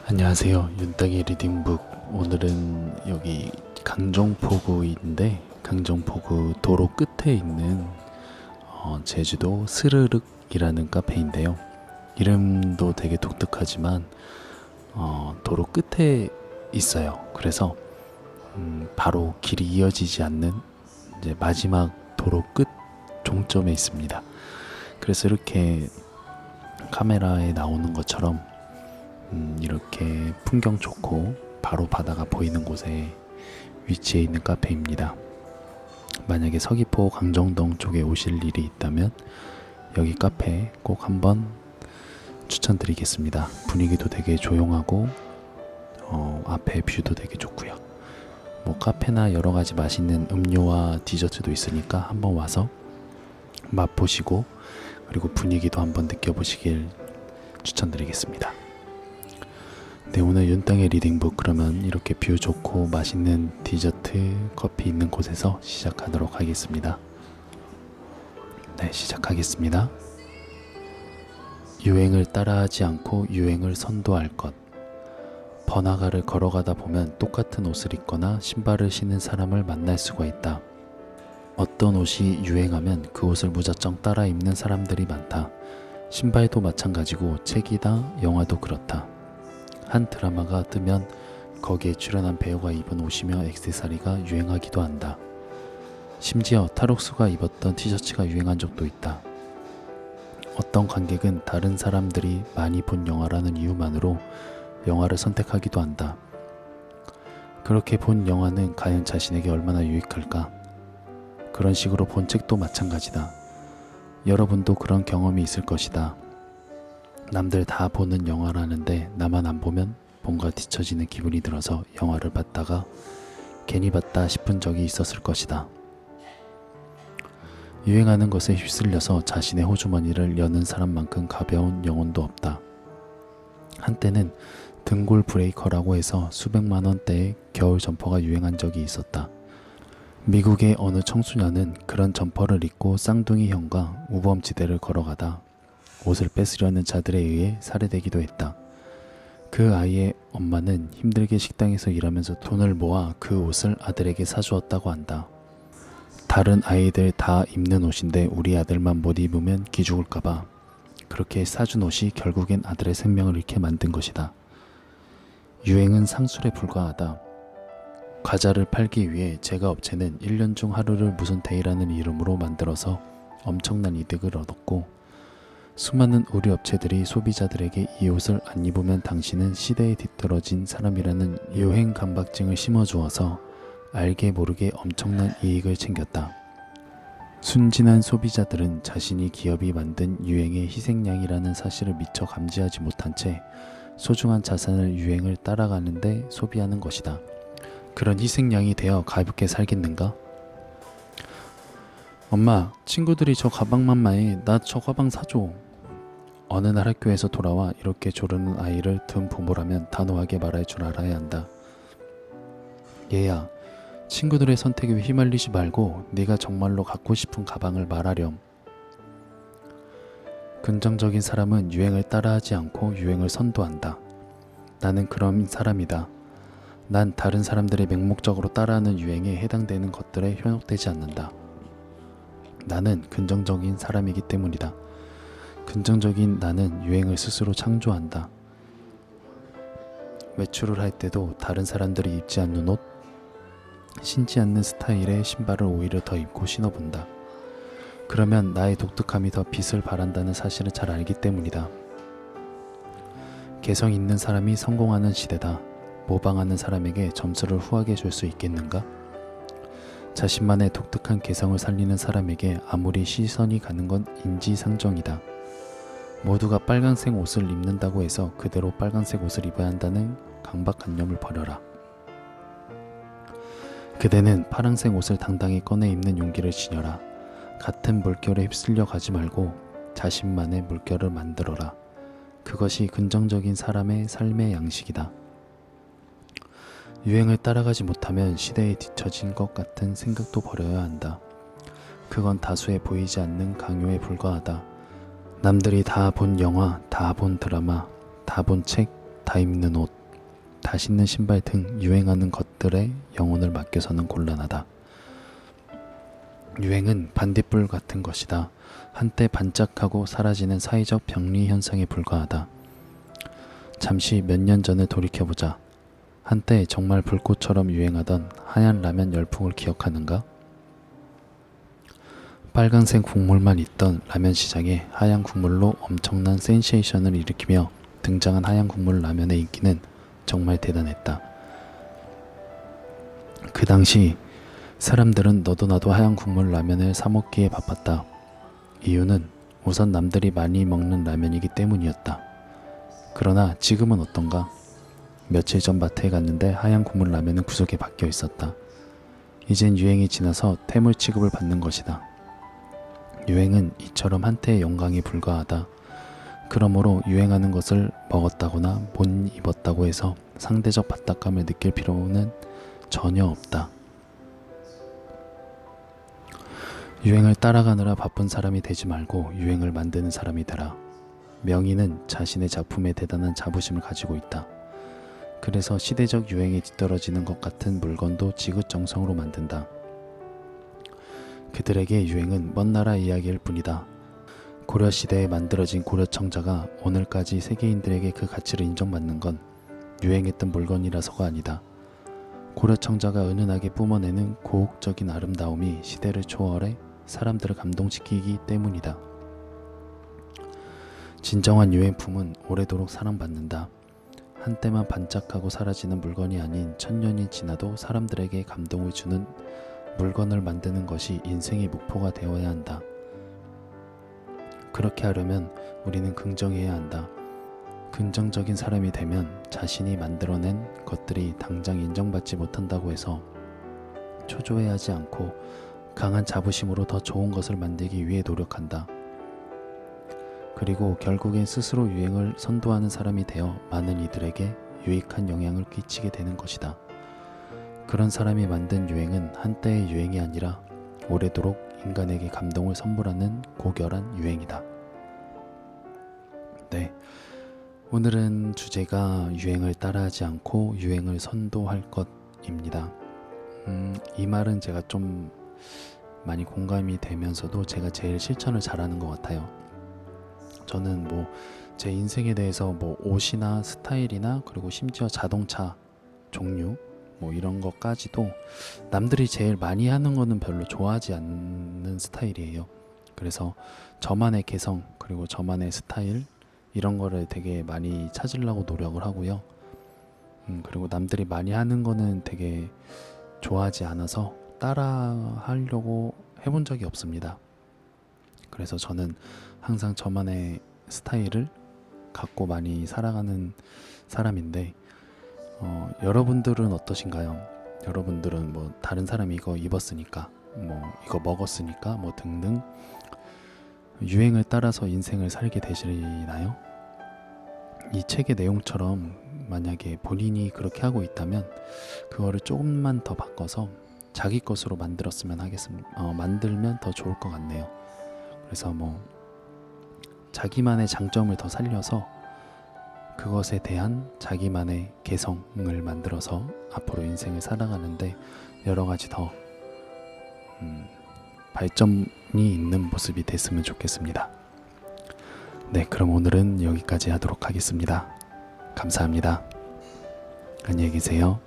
안녕하세요. 윤땅의 리딩북. 오늘은 여기 강정포구인데 강정포구 도로 끝에 있는 제주도 스르륵이라는 카페인데요. 이름도 되게 독특하지만 도로 끝에 있어요. 그래서 바로 길이 이어지지 않는 이제 마지막 도로 끝 종점에 있습니다. 그래서 이렇게 카메라에 나오는 것처럼 이렇게 풍경 좋고 바로 바다가 보이는 곳에 위치해 있는 카페입니다. 만약에 서귀포 강정동 쪽에 오실 일이 있다면 여기 카페 꼭 한번 추천드리겠습니다. 분위기도 되게 조용하고 앞에 뷰도 되게 좋고요. 뭐 카페나 여러 가지 맛있는 음료와 디저트도 있으니까 한번 와서 맛보시고 그리고 분위기도 한번 느껴보시길 추천드리겠습니다. 네, 오늘 윤땅의 리딩북 그러면 이렇게 뷰 좋고 맛있는 디저트, 커피 있는 곳에서 시작하도록 하겠습니다. 네, 시작하겠습니다. 유행을 따라하지 않고 유행을 선도할 것. 번화가를 걸어가다 보면 똑같은 옷을 입거나 신발을 신는 사람을 만날 수가 있다. 어떤 옷이 유행하면 그 옷을 무작정 따라 입는 사람들이 많다. 신발도 마찬가지고 책이다, 영화도 그렇다. 한 드라마가 뜨면 거기에 출연한 배우가 입은 옷이며 액세서리가 유행하기도 한다. 심지어 탈옥수가 입었던 티셔츠가 유행한 적도 있다. 어떤 관객은 다른 사람들이 많이 본 영화라는 이유만으로 영화를 선택하기도 한다. 그렇게 본 영화는 과연 자신에게 얼마나 유익할까? 그런 식으로 본 책도 마찬가지다. 여러분도 그런 경험이 있을 것이다. 남들 다 보는 영화라는데 나만 안 보면 뭔가 뒤처지는 기분이 들어서 영화를 봤다가 괜히 봤다 싶은 적이 있었을 것이다. 유행하는 것에 휩쓸려서 자신의 호주머니를 여는 사람만큼 가벼운 영혼도 없다. 한때는 등골 브레이커라고 해서 수백만 원대의 겨울 점퍼가 유행한 적이 있었다. 미국의 어느 청소년은 그런 점퍼를 입고 쌍둥이 형과 우범지대를 걸어가다 옷을 뺏으려는 자들에 의해 살해되기도 했다. 그 아이의 엄마는 힘들게 식당에서 일하면서 돈을 모아 그 옷을 아들에게 사주었다고 한다. 다른 아이들 다 입는 옷인데 우리 아들만 못 입으면 기죽을까봐 그렇게 사준 옷이 결국엔 아들의 생명을 잃게 만든 것이다. 유행은 상술에 불과하다. 과자를 팔기 위해 제과업체는 1년 중 하루를 무슨 데이라는 이름으로 만들어서 엄청난 이득을 얻었고 수많은 우리 업체들이 소비자들에게 이 옷을 안 입으면 당신은 시대에 뒤떨어진 사람이라는 유행 강박증을 심어주어서 알게 모르게 엄청난 이익을 챙겼다. 순진한 소비자들은 자신이 기업이 만든 유행의 희생양이라는 사실을 미처 감지하지 못한 채 소중한 자산을 유행을 따라가는데 소비하는 것이다. 그런 희생양이 되어 가볍게 살겠는가? 엄마, 친구들이 저 가방만 마해. 나 저 가방 사줘. 어느 날 학교에서 돌아와 이렇게 조르는 아이를 든 부모라면 단호하게 말할 줄 알아야 한다. 얘야, 친구들의 선택에 휘말리지 말고 네가 정말로 갖고 싶은 가방을 말하렴. 긍정적인 사람은 유행을 따라하지 않고 유행을 선도한다. 나는 그런 사람이다. 난 다른 사람들의 맹목적으로 따라하는 유행에 해당되는 것들에 현혹되지 않는다. 나는 긍정적인 사람이기 때문이다. 긍정적인 나는 유행을 스스로 창조한다. 외출을 할 때도 다른 사람들이 입지 않는 옷, 신지 않는 스타일의 신발을 오히려 더 입고 신어본다. 그러면 나의 독특함이 더 빛을 발한다는 사실을 잘 알기 때문이다. 개성 있는 사람이 성공하는 시대다. 모방하는 사람에게 점수를 후하게 줄 수 있겠는가? 자신만의 독특한 개성을 살리는 사람에게 아무리 시선이 가는 건 인지상정이다. 모두가 빨간색 옷을 입는다고 해서 그대로 빨간색 옷을 입어야 한다는 강박관념을 버려라. 그대는 파란색 옷을 당당히 꺼내 입는 용기를 지녀라. 같은 물결에 휩쓸려 가지 말고 자신만의 물결을 만들어라. 그것이 긍정적인 사람의 삶의 양식이다. 유행을 따라가지 못하면 시대에 뒤처진 것 같은 생각도 버려야 한다. 그건 다수에 보이지 않는 강요에 불과하다. 남들이 다 본 영화, 다 본 드라마, 다 본 책, 다 입는 옷, 다 신는 신발 등 유행하는 것들에 영혼을 맡겨서는 곤란하다. 유행은 반딧불 같은 것이다. 한때 반짝하고 사라지는 사회적 병리 현상에 불과하다. 잠시 몇 년 전을 돌이켜보자. 한때 정말 불꽃처럼 유행하던 하얀 라면 열풍을 기억하는가? 빨간색 국물만 있던 라면 시장에 하얀 국물로 엄청난 센세이션을 일으키며 등장한 하얀 국물 라면의 인기는 정말 대단했다. 그 당시 사람들은 너도 나도 하얀 국물 라면을 사 먹기에 바빴다. 이유는 우선 남들이 많이 먹는 라면이기 때문이었다. 그러나 지금은 어떤가? 며칠 전 마트에 갔는데 하얀 국물 라면은 구석에 박혀 있었다. 이젠 유행이 지나서 태물 취급을 받는 것이다. 유행은 이처럼 한때의 영광에 불과하다. 그러므로 유행하는 것을 먹었다거나 못 입었다고 해서 상대적 바닥감을 느낄 필요는 전혀 없다. 유행을 따라가느라 바쁜 사람이 되지 말고 유행을 만드는 사람이 되라. 명인은 자신의 작품에 대단한 자부심을 가지고 있다. 그래서 시대적 유행에 뒤떨어지는 것 같은 물건도 지긋정성으로 만든다. 그들에게 유행은 먼 나라 이야기일 뿐이다. 고려시대에 만들어진 고려청자가 오늘까지 세계인들에게 그 가치를 인정받는 건 유행했던 물건이라서가 아니다. 고려청자가 은은하게 뿜어내는 고혹적인 아름다움이 시대를 초월해 사람들을 감동시키기 때문이다. 진정한 유행품은 오래도록 사랑받는다. 한때만 반짝하고 사라지는 물건이 아닌 천년이 지나도 사람들에게 감동을 주는 물건을 만드는 것이 인생의 목표가 되어야 한다. 그렇게 하려면 우리는 긍정해야 한다. 긍정적인 사람이 되면 자신이 만들어낸 것들이 당장 인정받지 못한다고 해서 초조해하지 않고 강한 자부심으로 더 좋은 것을 만들기 위해 노력한다. 그리고 결국엔 스스로 유행을 선도하는 사람이 되어 많은 이들에게 유익한 영향을 끼치게 되는 것이다. 그런 사람이 만든 유행은 한때의 유행이 아니라 오래도록 인간에게 감동을 선물하는 고결한 유행이다. 네, 오늘은 주제가 유행을 따라하지 않고 유행을 선도할 것입니다. 이 말은 제가 좀 많이 공감이 되면서도 제가 제일 실천을 잘하는 것 같아요. 저는 제 인생에 대해서 옷이나 스타일이나 그리고 심지어 자동차 종류 이런 것까지도 남들이 제일 많이 하는 거는 별로 좋아하지 않는 스타일이에요. 그래서 저만의 개성 그리고 저만의 스타일 이런 거를 되게 많이 찾으려고 노력을 하고요. 그리고 남들이 많이 하는 거는 되게 좋아하지 않아서 따라 하려고 해본 적이 없습니다. 그래서 저는 항상 저만의 스타일을 갖고 많이 살아가는 사람인데 여러분들은 어떠신가요? 여러분들은 다른 사람이 이거 입었으니까 이거 먹었으니까 등등 유행을 따라서 인생을 살게 되시나요? 이 책의 내용처럼 만약에 본인이 그렇게 하고 있다면 그거를 조금만 더 바꿔서 자기 것으로 만들면 더 좋을 것 같네요. 그래서 자기만의 장점을 더 살려서 그것에 대한 자기만의 개성을 만들어서 앞으로 인생을 살아가는데 여러 가지 더 발전이 있는 모습이 됐으면 좋겠습니다. 네, 그럼 오늘은 여기까지 하도록 하겠습니다. 감사합니다. 안녕히 계세요.